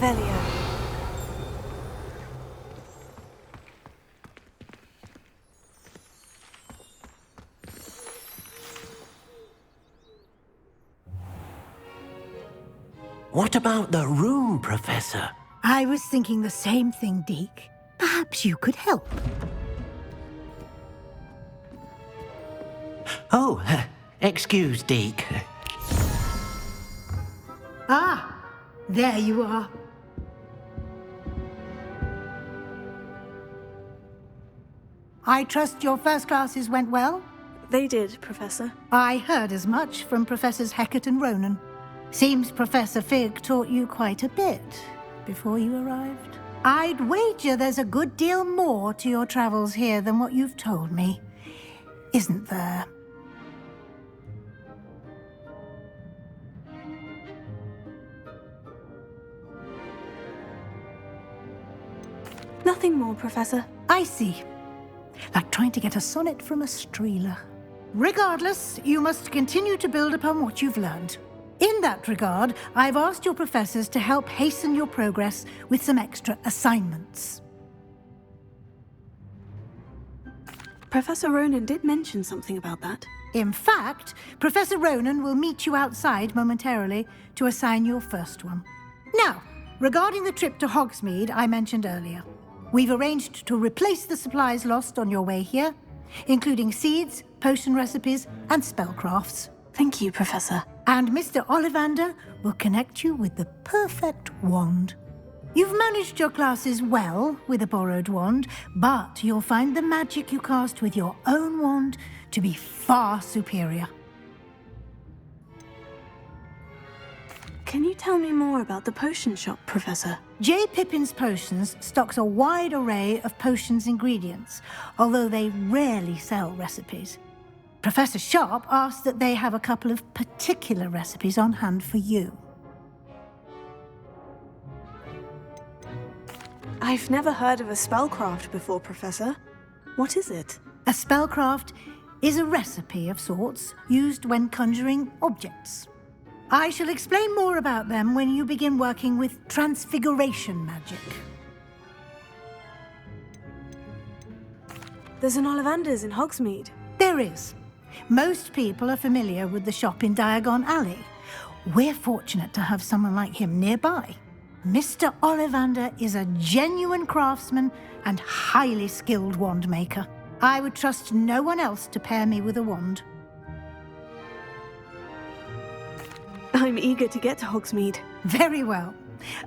Revelio. What about the room, Professor? I was thinking the same thing, Deke. Perhaps you could help. Oh, excuse, Deke. Ah, there you are. I trust your first classes went well? They did, Professor. I heard as much from Professors Hecat and Ronan. Seems Professor Fig taught you quite a bit before you arrived. I'd wager there's a good deal more to your travels here than what you've told me, isn't there? Nothing more, Professor. I see. Like trying to get a sonnet from a streeler. Regardless, you must continue to build upon what you've learned. In that regard, I've asked your professors to help hasten your progress with some extra assignments. Professor Ronan did mention something about that. In fact, Professor Ronan will meet you outside momentarily to assign your first one. Now, regarding the trip to Hogsmeade I mentioned earlier, we've arranged to replace the supplies lost on your way here, including seeds, potion recipes, and spellcrafts. Thank you, Professor. And Mr. Ollivander will connect you with the perfect wand. You've managed your classes well with a borrowed wand, but you'll find the magic you cast with your own wand to be far superior. Can you tell me more about the potion shop, Professor? J. Pippin's Potions stocks a wide array of potions ingredients, although they rarely sell recipes. Professor Sharp asked that they have a couple of particular recipes on hand for you. I've never heard of a spellcraft before, Professor. What is it? A spellcraft is a recipe of sorts used when conjuring objects. I shall explain more about them when you begin working with transfiguration magic. There's an Ollivander's in Hogsmeade. There is. Most people are familiar with the shop in Diagon Alley. We're fortunate to have someone like him nearby. Mr. Ollivander is a genuine craftsman and highly skilled wand maker. I would trust no one else to pair me with a wand. I'm eager to get to Hogsmeade. Very well.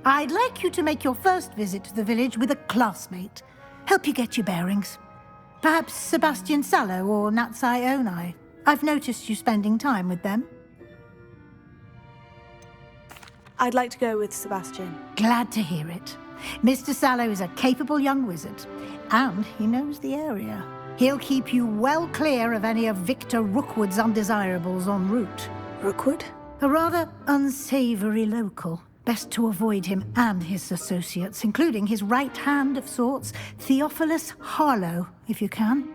I'd like you to make your first visit to the village with a classmate. Help you get your bearings. Perhaps Sebastian Sallow or Natsai Onai. I've noticed you spending time with them. I'd like to go with Sebastian. Glad to hear it. Mr. Sallow is a capable young wizard, and he knows the area. He'll keep you well clear of any of Victor Rookwood's undesirables en route. Rookwood? A rather unsavoury local. Best to avoid him and his associates, including his right hand of sorts, Theophilus Harlow, if you can.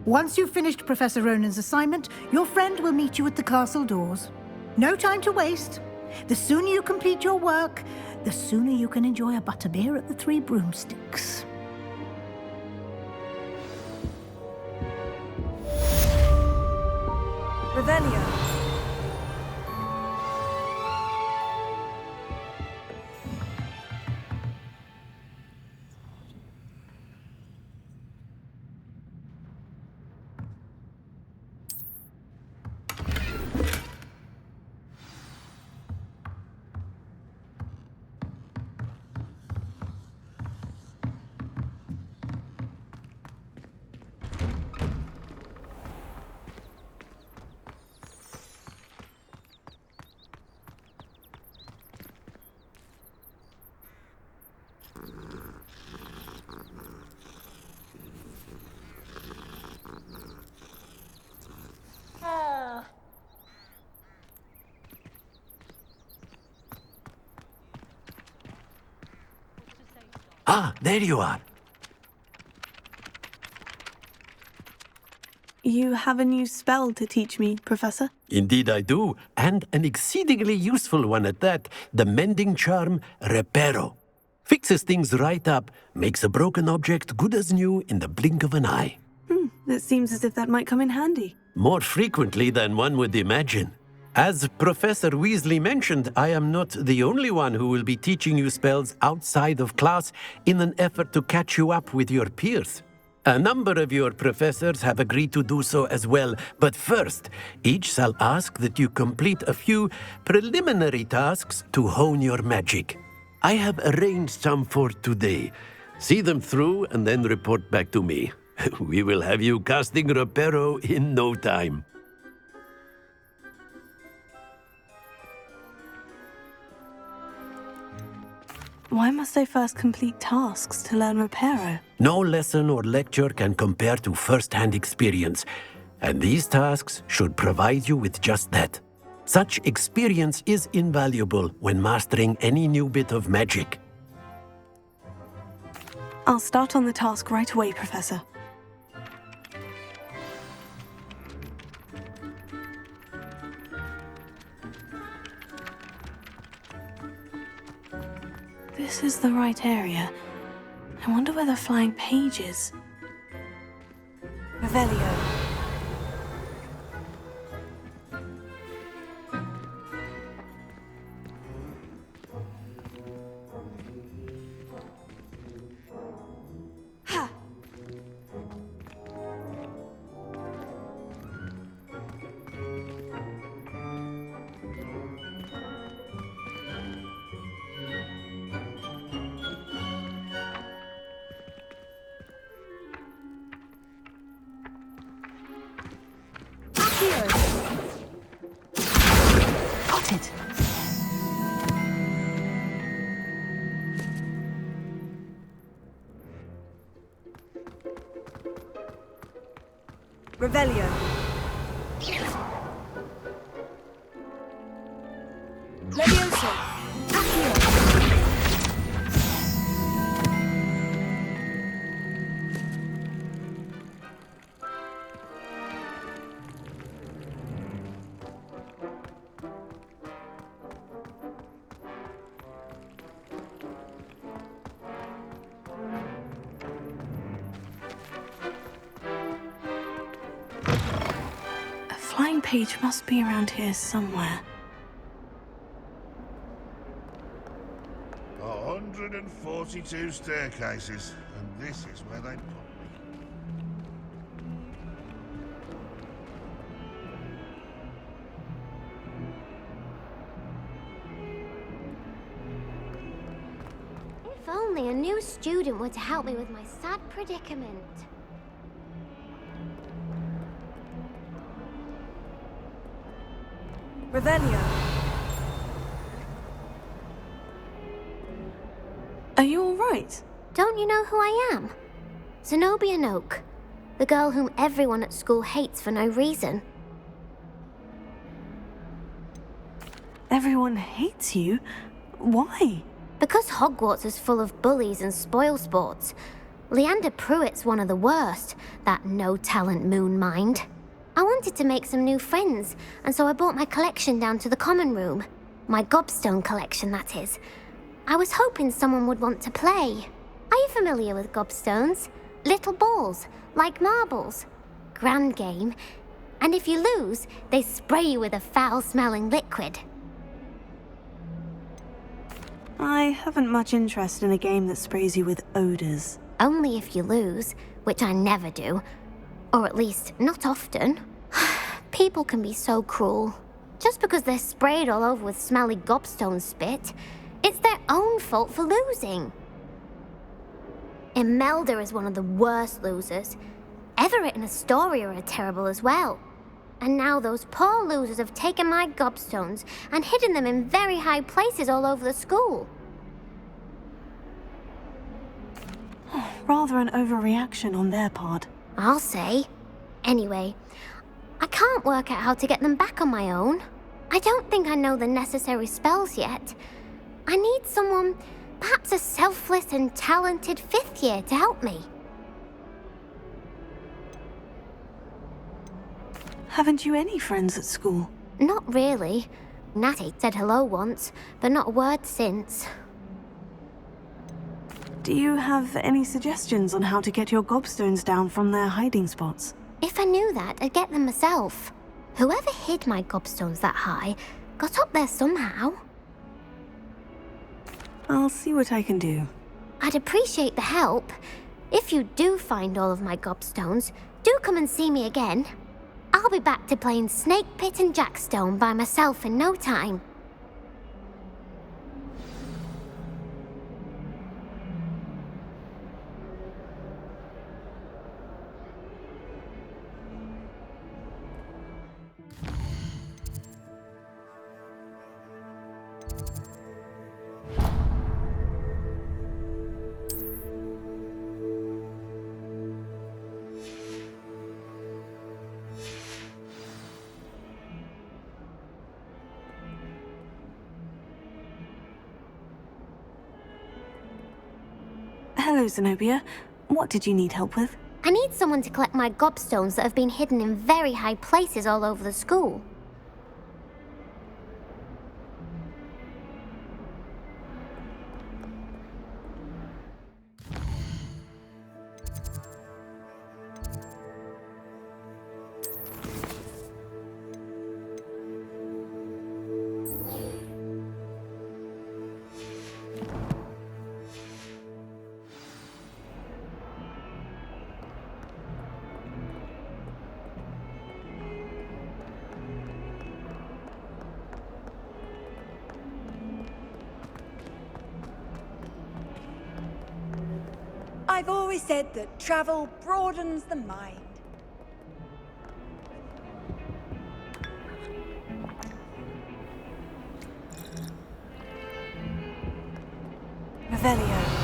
Once you've finished Professor Ronan's assignment, your friend will meet you at the castle doors. No time to waste. The sooner you complete your work, the sooner you can enjoy a butterbeer at the Three Broomsticks. Revelio. Ah, there you are. You have a new spell to teach me, Professor? Indeed I do, and an exceedingly useful one at that, the mending charm Reparo. Fixes things right up, makes a broken object good as new in the blink of an eye. It seems as if that might come in handy. More frequently than one would imagine. As Professor Weasley mentioned, I am not the only one who will be teaching you spells outside of class in an effort to catch you up with your peers. A number of your professors have agreed to do so as well, but first, each shall ask that you complete a few preliminary tasks to hone your magic. I have arranged some for today. See them through and then report back to me. We will have you casting Reparo in no time. Why must I first complete tasks to learn Reparo? No lesson or lecture can compare to first-hand experience, and these tasks should provide you with just that. Such experience is invaluable when mastering any new bit of magic. I'll start on the task right away, Professor. This is the right area. I wonder where the flying page is. Revelio. Ha! Got it. Revelio. Levioso. Accio. Flying page must be around here somewhere. 142 staircases, and this is where they put me. If only a new student were to help me with my sad predicament. Revelio. Are you all right? Don't you know who I am? Zenobia Noak, the girl whom everyone at school hates for no reason. Everyone hates you? Why? Because Hogwarts is full of bullies and spoilsports. Leander Pruitt's one of the worst, that no-talent moon mind. I wanted to make some new friends, and so I brought my collection down to the common room. My gobstone collection, that is. I was hoping someone would want to play. Are you familiar with gobstones? Little balls, like marbles. Grand game. And if you lose, they spray you with a foul-smelling liquid. I haven't much interest in a game that sprays you with odors. Only if you lose, which I never do. Or at least, not often. People can be so cruel. Just because they're sprayed all over with smelly gobstone spit, it's their own fault for losing. Imelda is one of the worst losers. Everett and Astoria are terrible as well. And now those poor losers have taken my gobstones and hidden them in very high places all over the school. Rather an overreaction on their part. I'll say. Anyway, I can't work out how to get them back on my own. I don't think I know the necessary spells yet. I need someone, perhaps a selfless and talented fifth year to help me. Haven't you any friends at school? Not really. Natty said hello once, but not a word since. Do you have any suggestions on how to get your gobstones down from their hiding spots? If I knew that, I'd get them myself. Whoever hid my gobstones that high got up there somehow. I'll see what I can do. I'd appreciate the help. If you do find all of my gobstones, do come and see me again. I'll be back to playing Snake Pit and Jackstone by myself in no time. Hello, Zenobia. What did you need help with? I need someone to collect my gobstones that have been hidden in very high places all over the school. I've always said that travel broadens the mind. Revelio.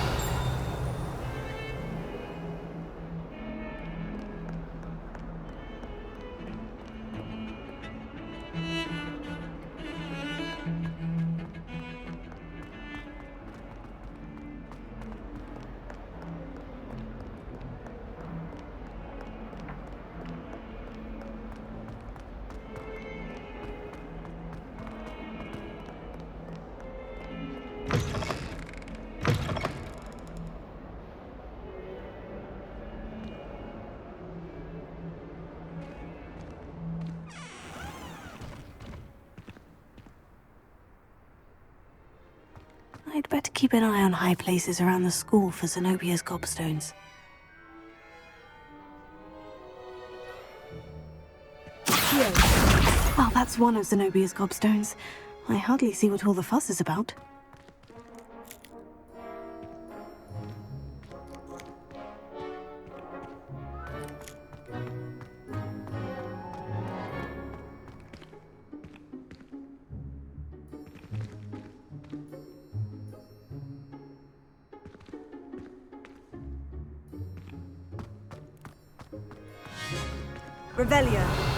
I'd better keep an eye on high places around the school for Zenobia's gobstones. Well, that's one of Zenobia's gobstones. I hardly see what all the fuss is about. Revelio.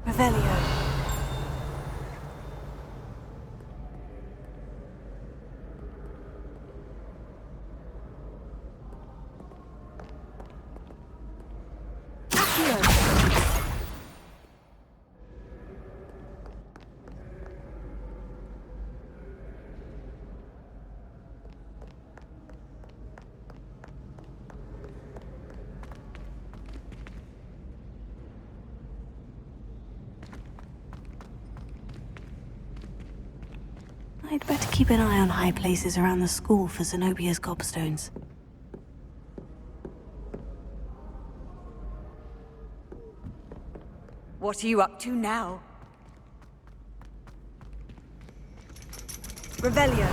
Revelio. I'd better keep an eye on high places around the school for Zenobia's gobstones. What are you up to now? Revelio.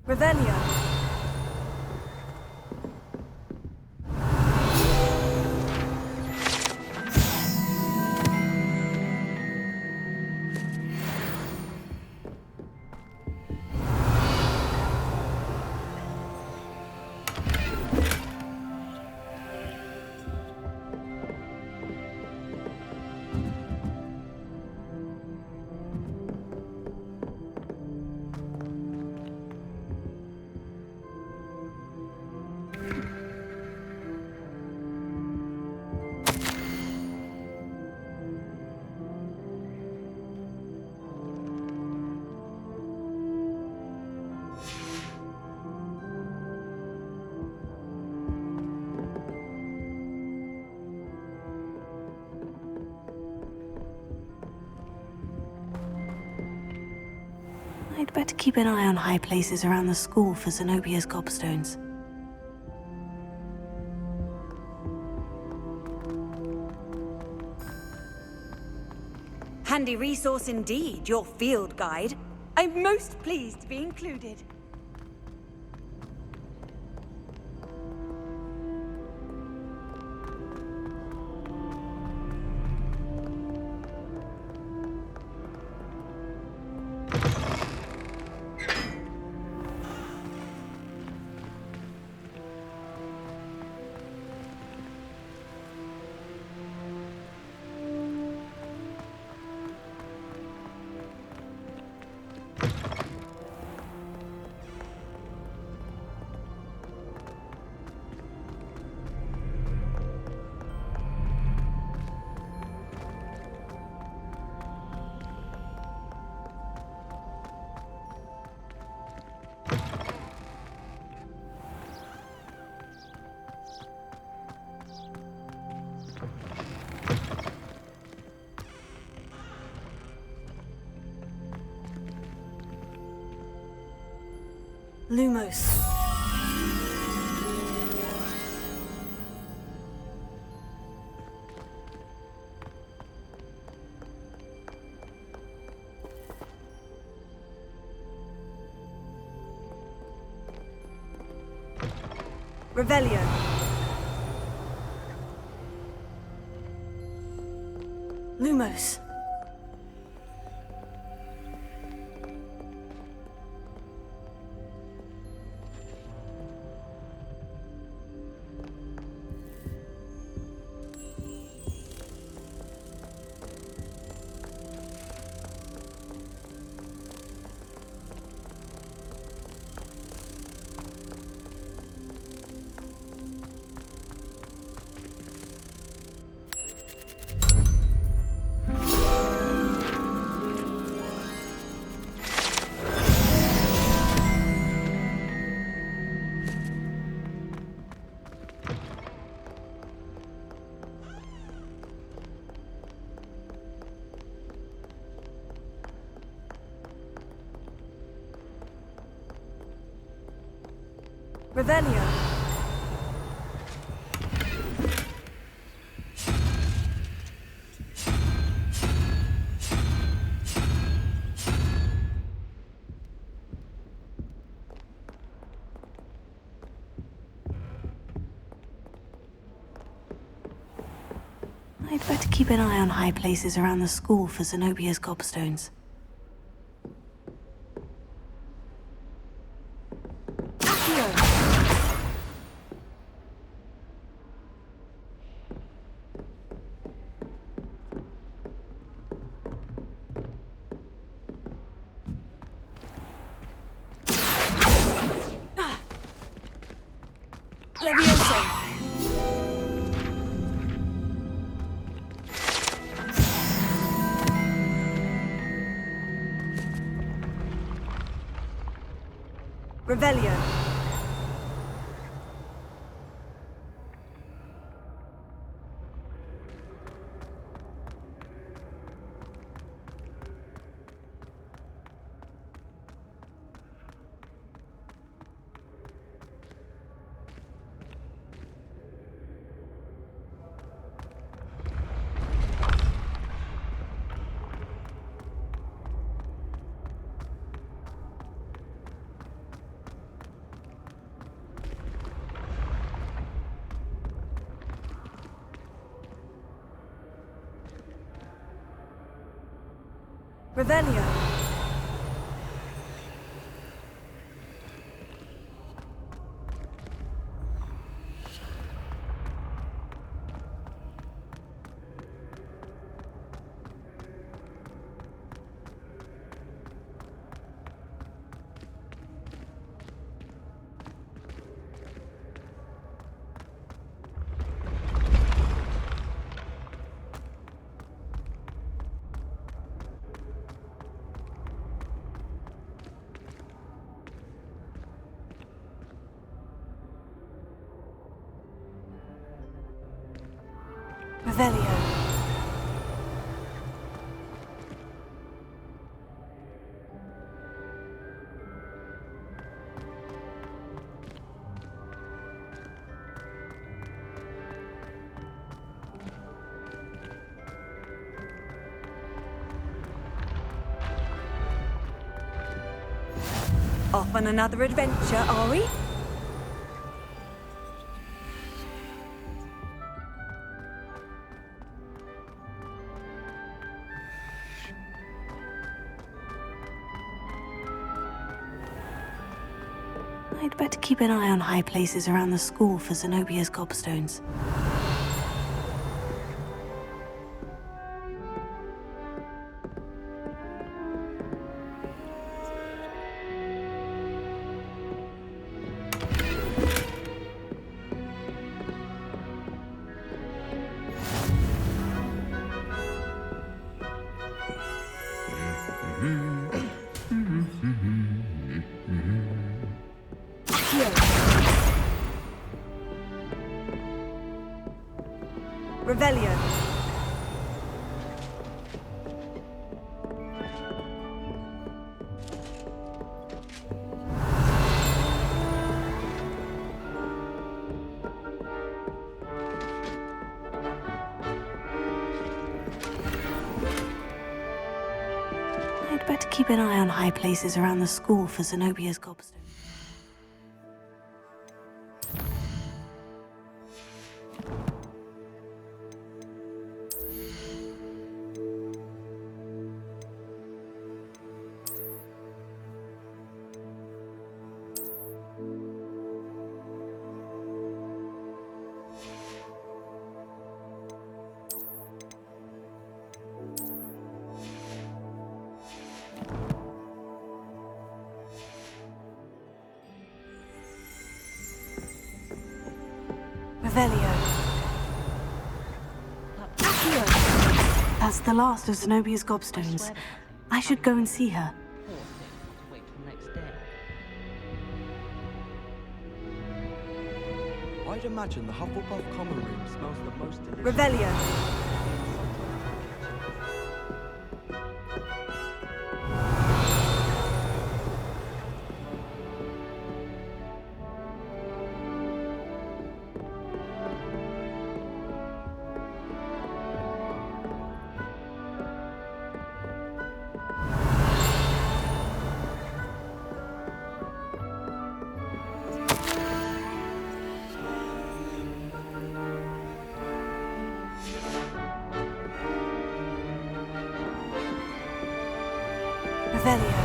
Revelio. I'd better keep an eye on high places around the school for Zenobia's gobstones. Handy resource indeed, your field guide. I'm most pleased to be included. Lumos. Revelio. Lumos. Revelio. I'd better keep an eye on high places around the school for Zenobia's gobstones. Revelio. Revelio. Revelio. Off on another adventure, are we? I'd better keep an eye on high places around the school for Zenobia's gobstones. Revelio. I'd better keep an eye on high places around the school for Zenobia's gobstones. Revelio. That's the last of Zenobia's gobstones. I should go and see her. I'd imagine the Hufflepuff common room smells the most delicious. Revelio. Revelio.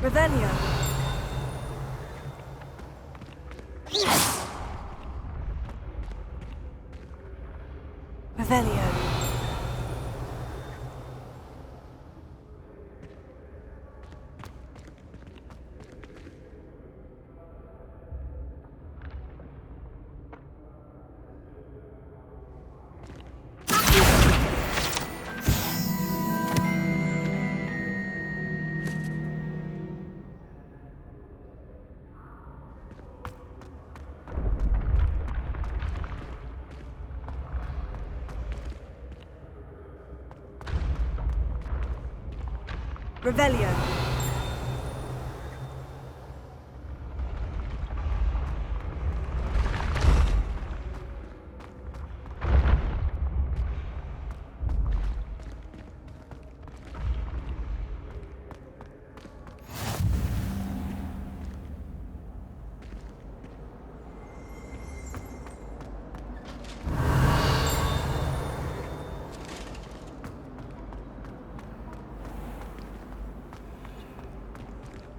Revelio. Revelio. Revelio.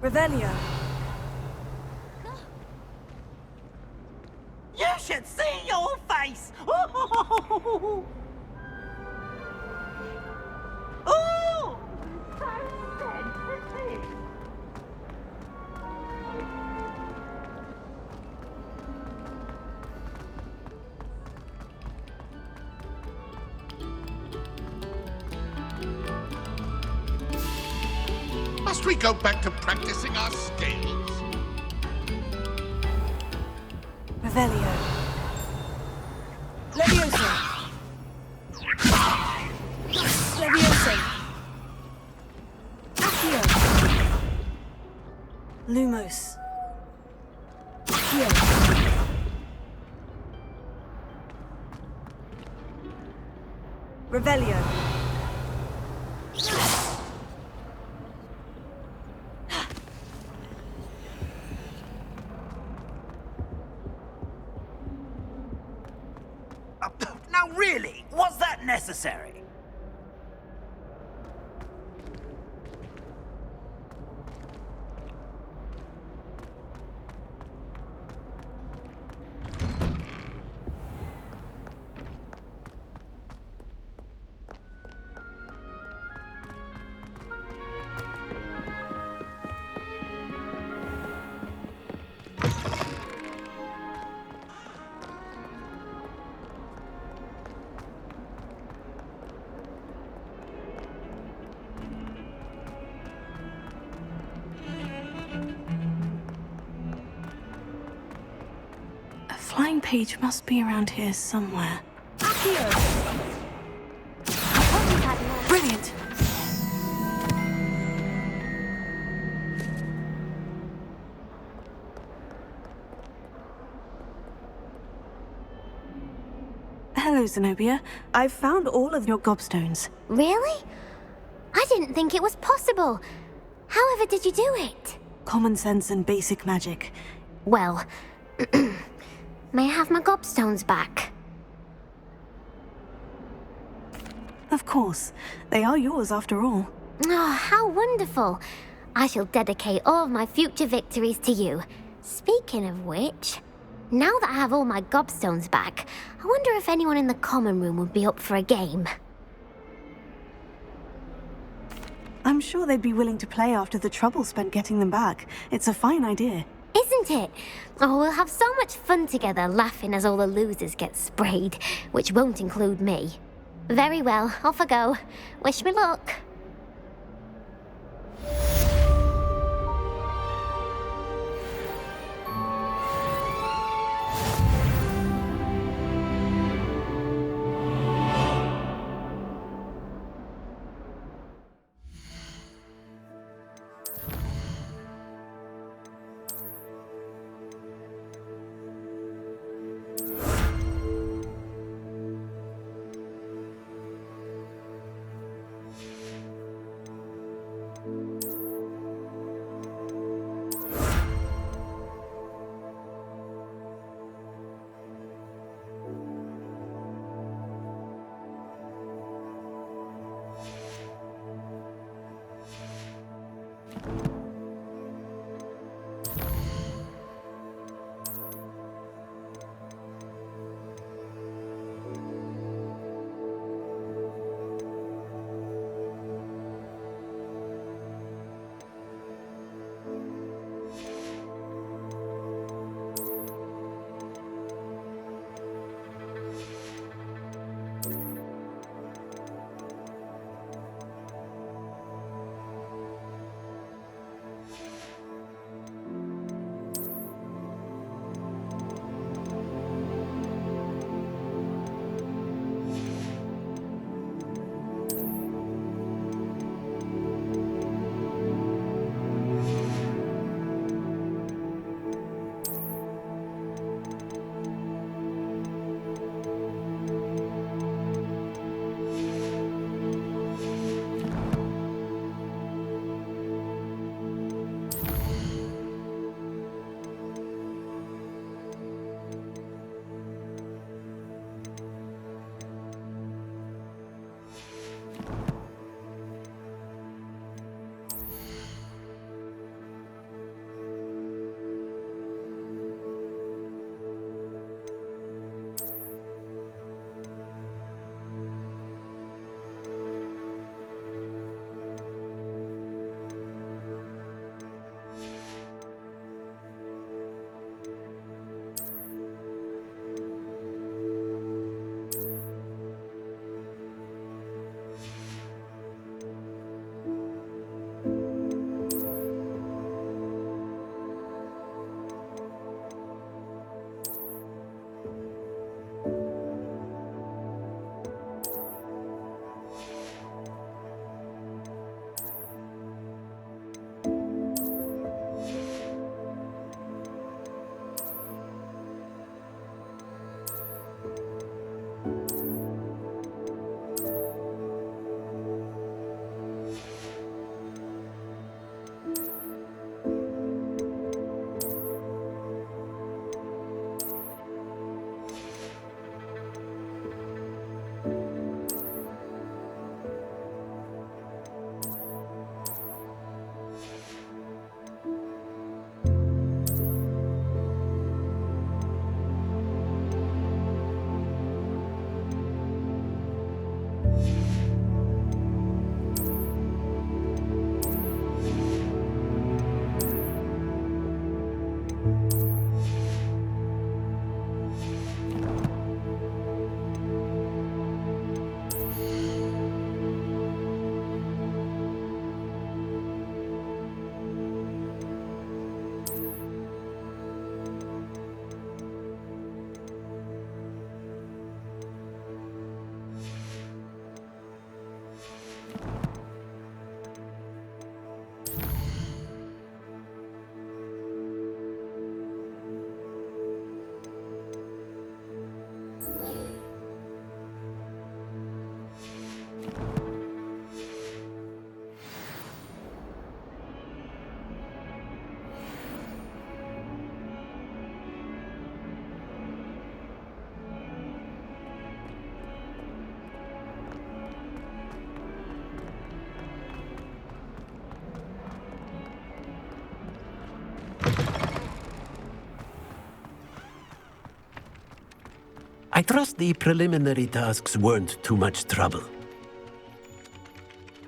Revelio. You should see your face! Ooh! Ooh! So sensitive! Must we go back to practicing our skills? Revelio. Levioso. Levioso. Accio. Lumos. Accio. Revelio. Now really, was that necessary? A flying page must be around here somewhere. Brilliant! Hello, Zenobia. I've found all of your gobstones. Really? I didn't think it was possible. However did you do it? Common sense and basic magic. Well, may I have my gobstones back? Of course. They are yours after all. Oh, how wonderful. I shall dedicate all of my future victories to you. Speaking of which, now that I have all my gobstones back, I wonder if anyone in the common room would be up for a game. I'm sure they'd be willing to play after the trouble spent getting them back. It's a fine idea. Isn't it? Oh, we'll have so much fun together laughing as all the losers get sprayed, which won't include me. Very well, off I go. Wish me luck. I trust the preliminary tasks weren't too much trouble.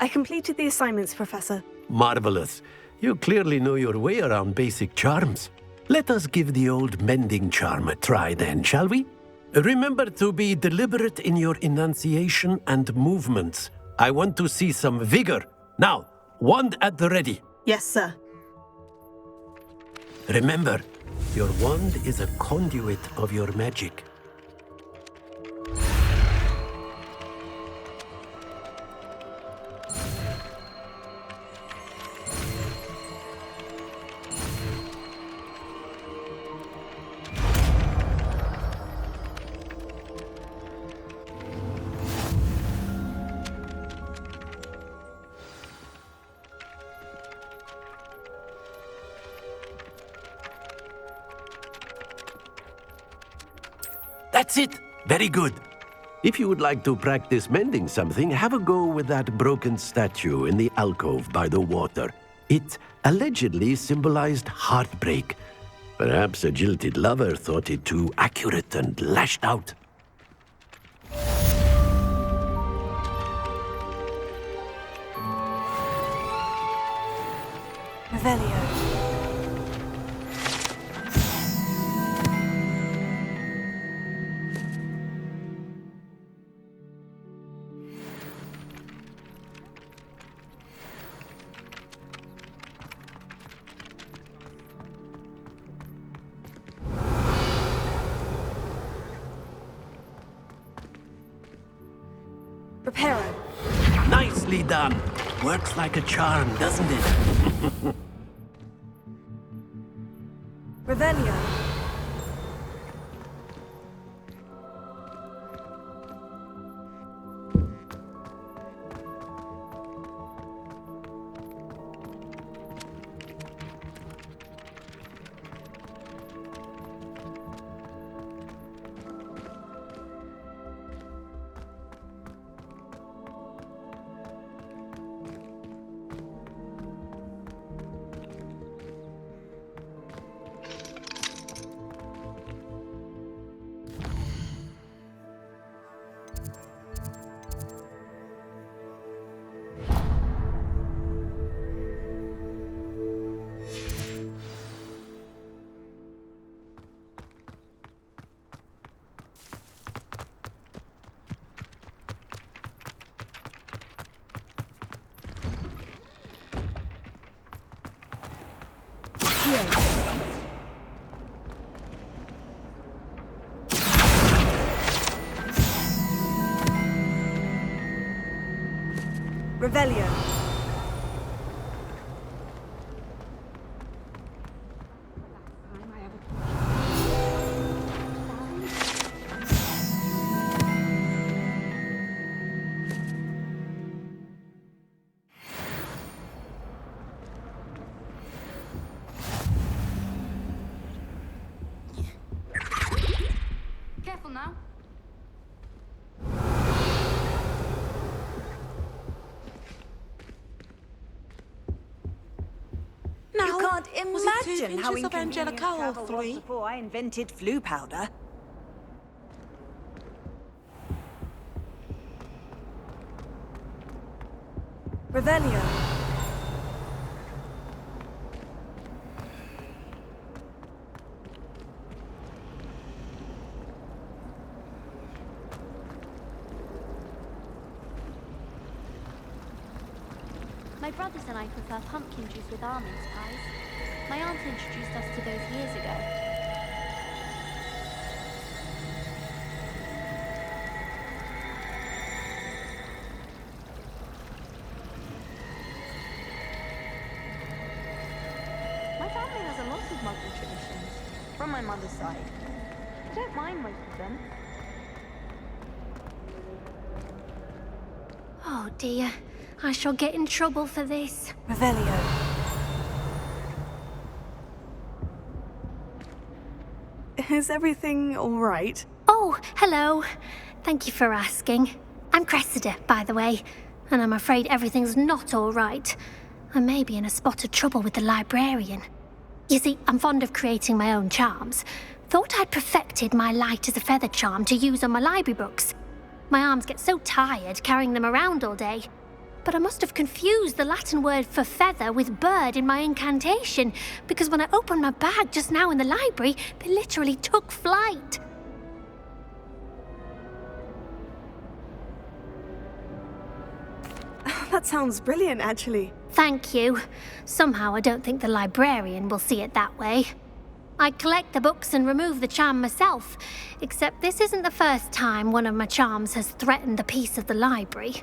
I completed the assignments, Professor. Marvelous. You clearly know your way around basic charms. Let us give the old mending charm a try then, shall we? Remember to be deliberate in your enunciation and movements. I want to see some vigor. Now, wand at the ready. Yes, sir. Remember, your wand is a conduit of your magic. That's it! Very good. If you would like to practice mending something, have a go with that broken statue in the alcove by the water. It allegedly symbolized heartbreak. Perhaps a jilted lover thought it too accurate and lashed out. Revelio. Reparo. Nicely done. Works like a charm, doesn't it? Revelio. Revelio. Careful now. You can't imagine how pinches of inconvenient Angelica or travel was 3? before I invented flu powder. Revelio. My brothers and I prefer pumpkin juice with almond spice. My aunt introduced us to those years ago. My family has a lot of Muggle traditions, from my mother's side. I don't mind most of them. Oh dear, I shall get in trouble for this. Revelio. Is everything all right? Oh, hello. Thank you for asking. I'm Cressida, by the way, and I'm afraid everything's not all right. I may be in a spot of trouble with the librarian. You see, I'm fond of creating my own charms, Thought I'd perfected my light as a feather charm to use on my library books. My arms get so tired carrying them around all day. But I must have confused the Latin word for feather with bird in my incantation, because when I opened my bag just now in the library, they literally took flight. That sounds brilliant, actually. Thank you. Somehow I don't think the librarian will see it that way. I collect the books and remove the charm myself, except this isn't the first time one of my charms has threatened the peace of the library.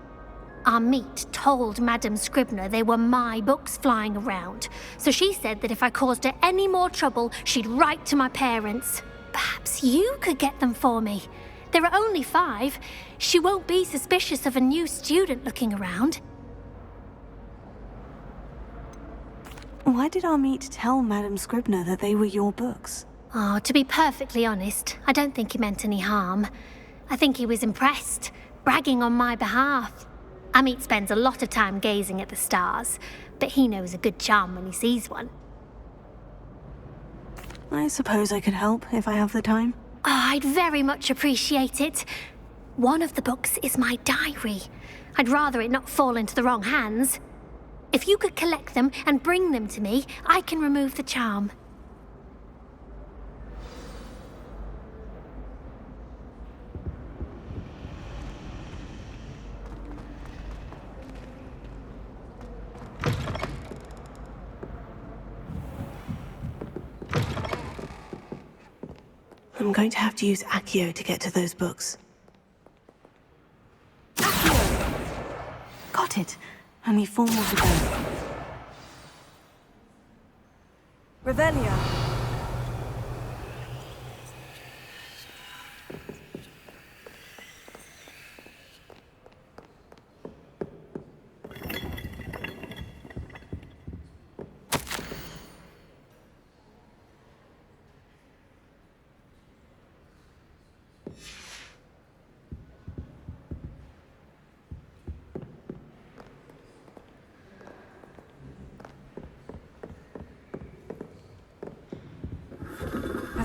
Our meet told Madame Scribner they were my books flying around, so she said that if I caused her any more trouble, she'd write to my parents. Perhaps you could get them for me. There are only 5. She won't be suspicious of a new student looking around. Why did our meet tell Madame Scribner that they were your books? Oh, to be perfectly honest, I don't think he meant any harm. I think he was impressed, bragging on my behalf. Amit spends a lot of time gazing at the stars, but he knows a good charm when he sees one. I suppose I could help if I have the time. Oh, I'd very much appreciate it. One of the books is my diary. I'd rather it not fall into the wrong hands. If you could collect them and bring them to me, I can remove the charm. I'm going to have to use Accio to get to those books. Got it. Only 4 more to go. Revelio.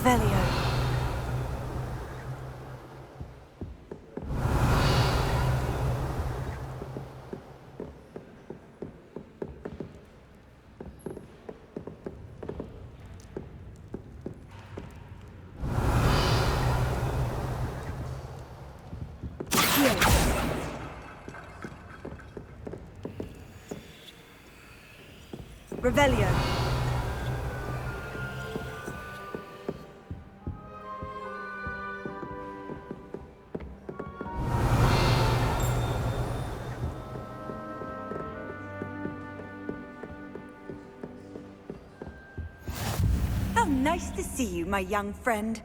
Revelio. Revelio. How nice to see you, my young friend.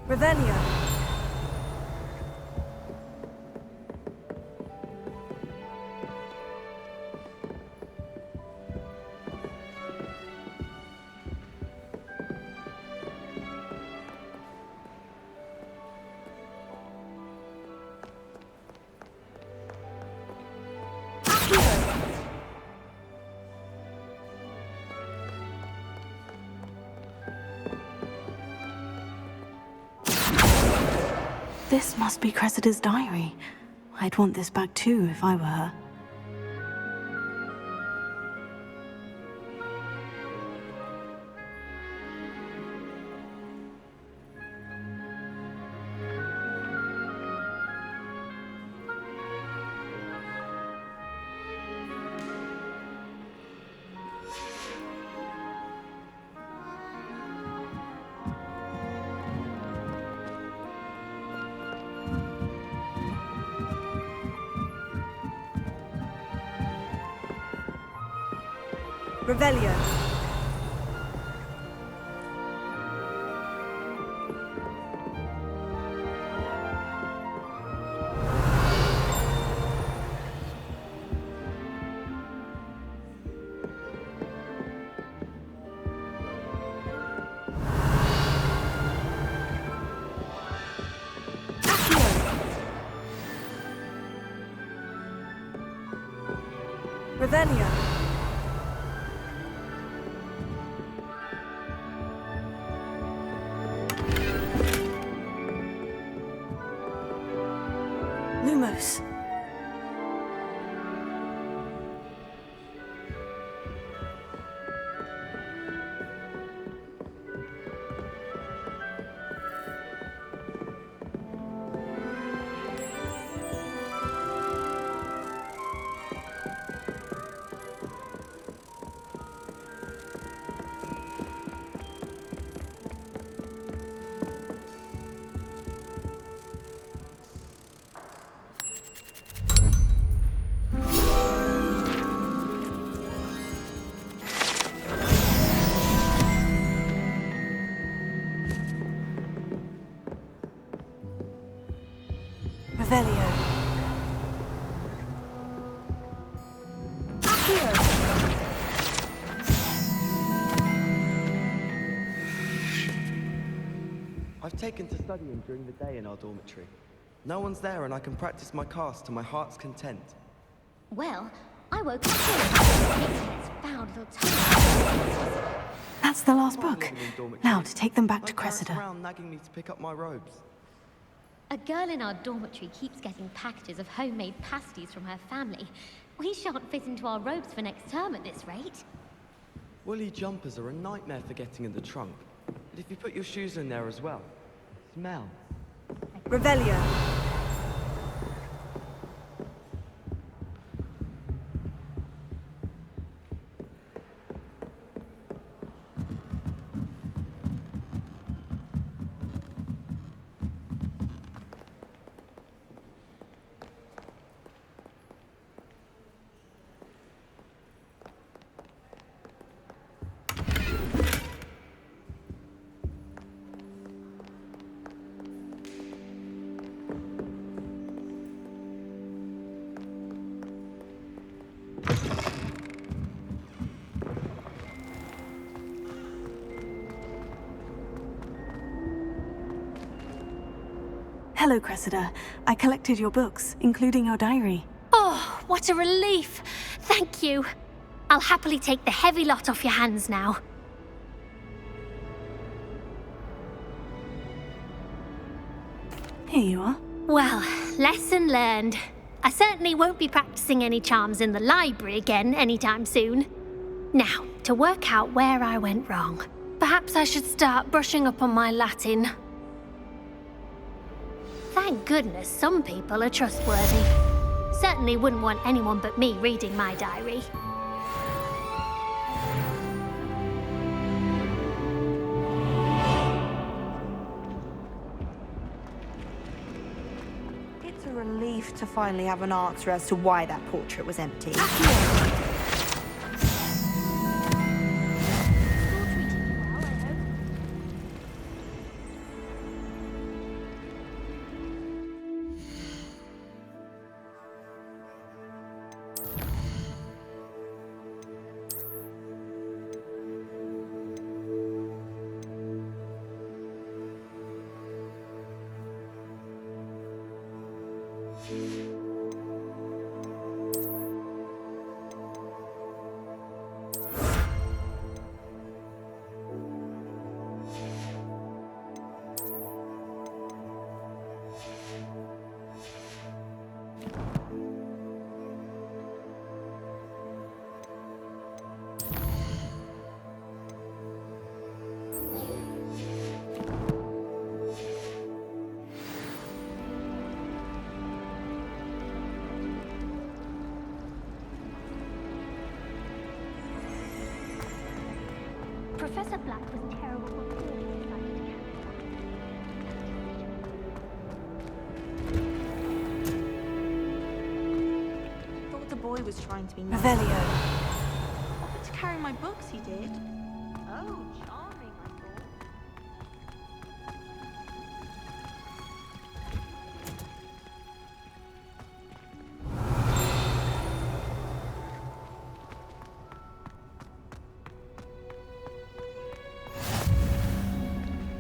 Revelio. This must be Cressida's diary. I'd want this back too if I were her. Revelio. Revelio. Lumos. Revelio. I've taken to studying during the day in our dormitory. No one's there and I can practice my cast to my heart's content. Well, I woke up here. It's found little tiny. That's the last book. Now to take them back to My parents Cressida. around nagging me to pick up my robes. A girl in our dormitory keeps getting packages of homemade pasties from her family. We shan't fit into our robes for next term at this rate. Woolly jumpers are a nightmare for getting in the trunk. But if you put your shoes in there as well, smell. Revelio. Hello, Cressida. I collected your books, including your diary. Oh, what a relief! Thank you. I'll happily take the heavy lot off your hands now. Here you are. Well, lesson learned. I certainly won't be practicing any charms in the library again anytime soon. Now, to work out where I went wrong. Perhaps I should start brushing up on my Latin. Thank goodness some people are trustworthy. Certainly wouldn't want anyone but me reading my diary. It's a relief to finally have an answer as to why that portrait was empty. Professor Black was terrible before he decided to Thought the boy was trying to be nice. Revelio. Offered to carry my books, he did. Oh, charming, I thought.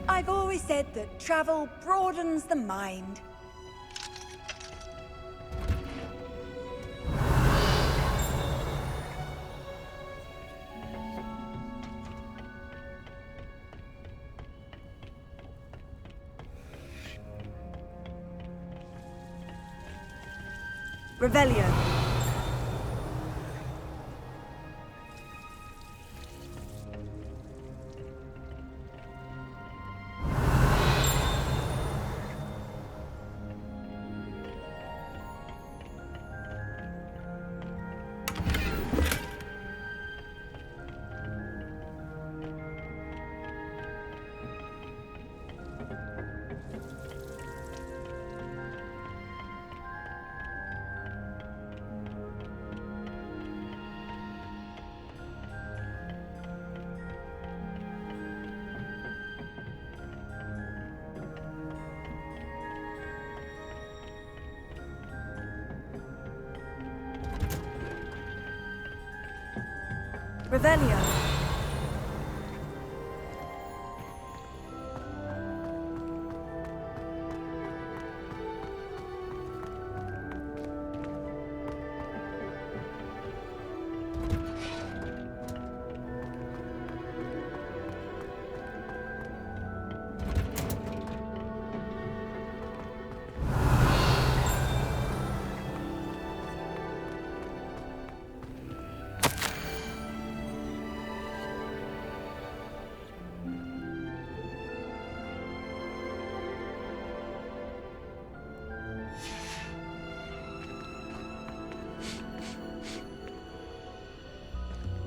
I've always said that travel broadens the mind. Revelio. Revelio.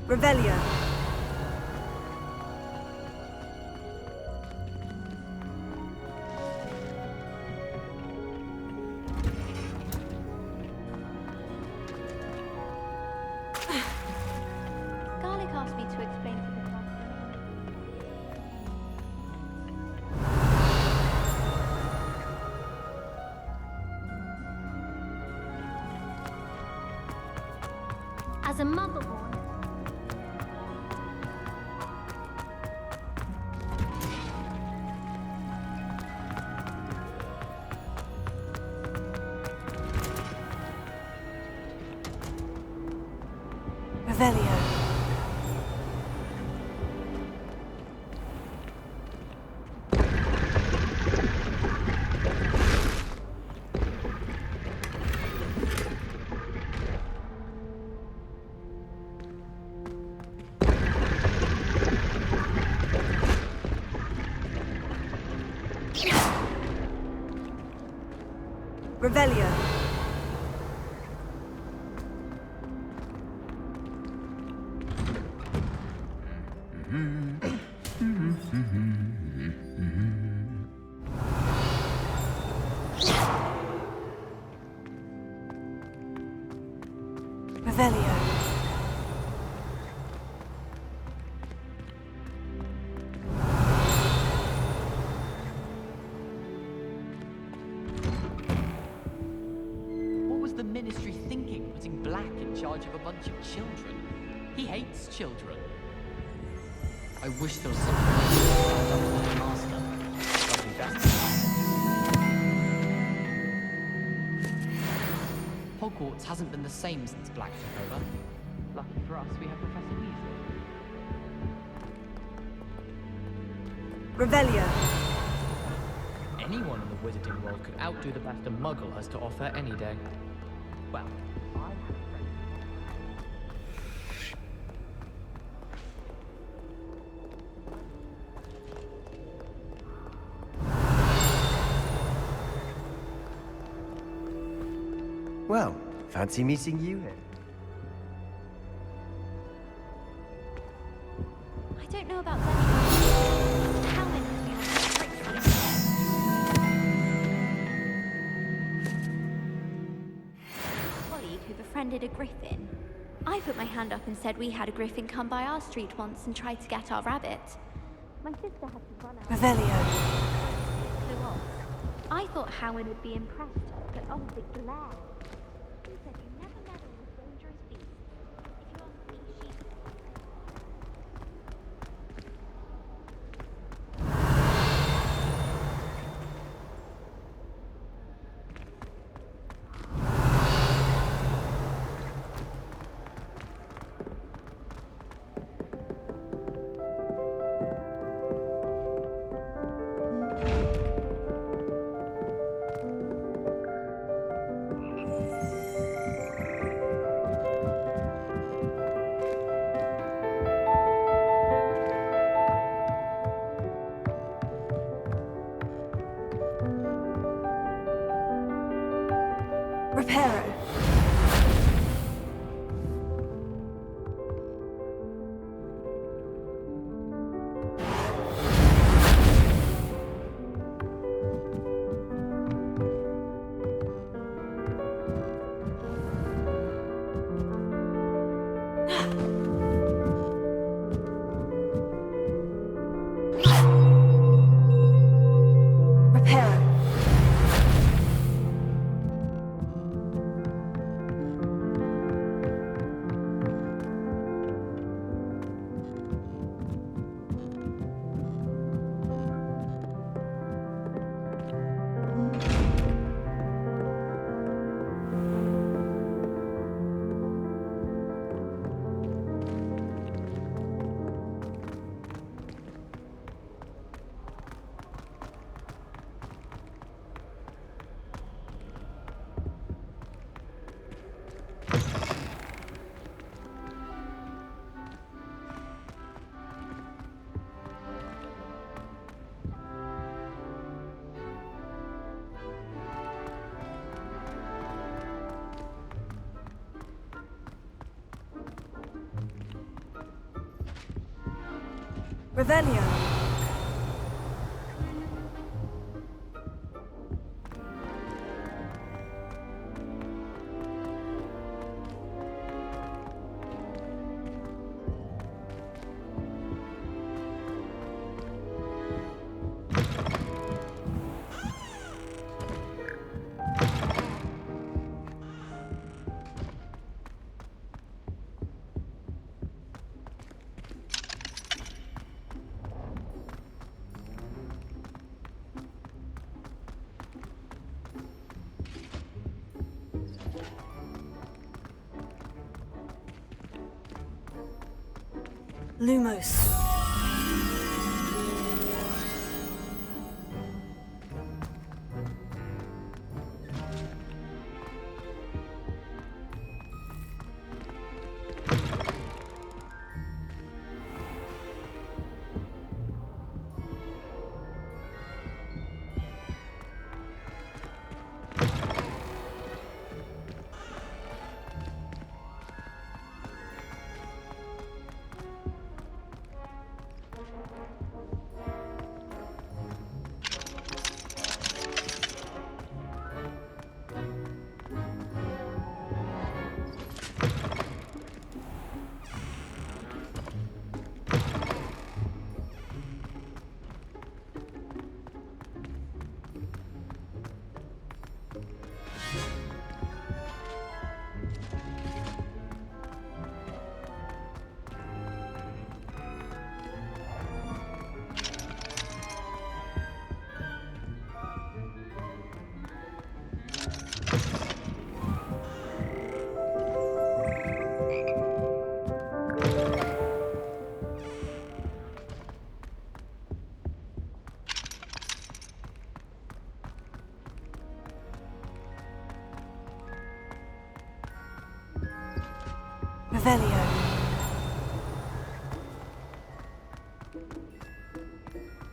Revelio. Garlic asked me to explain to the class. As a motherborn, Revelio. Revelio. Revelio. What was the Ministry thinking, putting Black in charge of a bunch of children? He hates children. I wish there was something I could stand up for the Master. Something better. Hogwarts hasn't been the same since Black took over. Lucky for us, we have Professor Weasley. Revelio. Anyone in the wizarding world could outdo the best a Muggle has to offer any day. Well, I have a friend. Well, fancy meeting you here. I don't know about them. How many of you have colleague who befriended a griffin. I put my hand up and said we had a griffin come by our street once and tried to get our rabbit. My sister had to run out. Revelio. Flew off. I thought Howard would be impressed, but oh, the glare. He said you never meddle with dangerous beasts. If you ask me, sheep. Reparo. Revelio. Lumos. Revelio.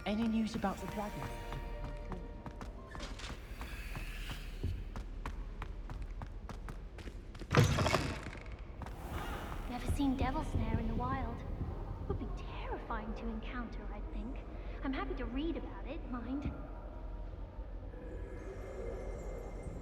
Any news about the dragon? Never seen devil snare in the wild. Would be terrifying to encounter, I think. I'm happy to read about it, mind.